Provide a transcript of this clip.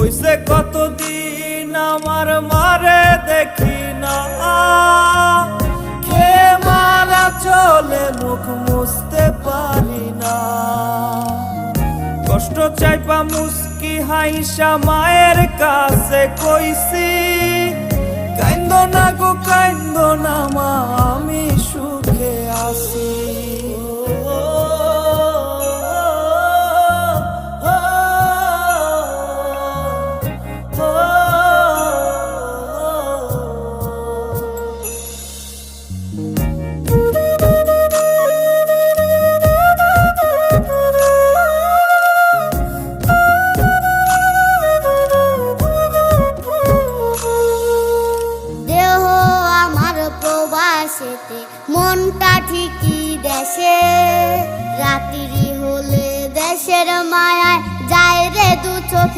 হইছে কতদিন আমার মারে দেখি না, খে মারা চলে মুখ মুছতে পারি না। কষ্ট চাইপা মুস্কি হাইসা মায়ের কাছে কইছি, কাইন্দ না গো কাইন্দ না মা, আমি সুখে আছি।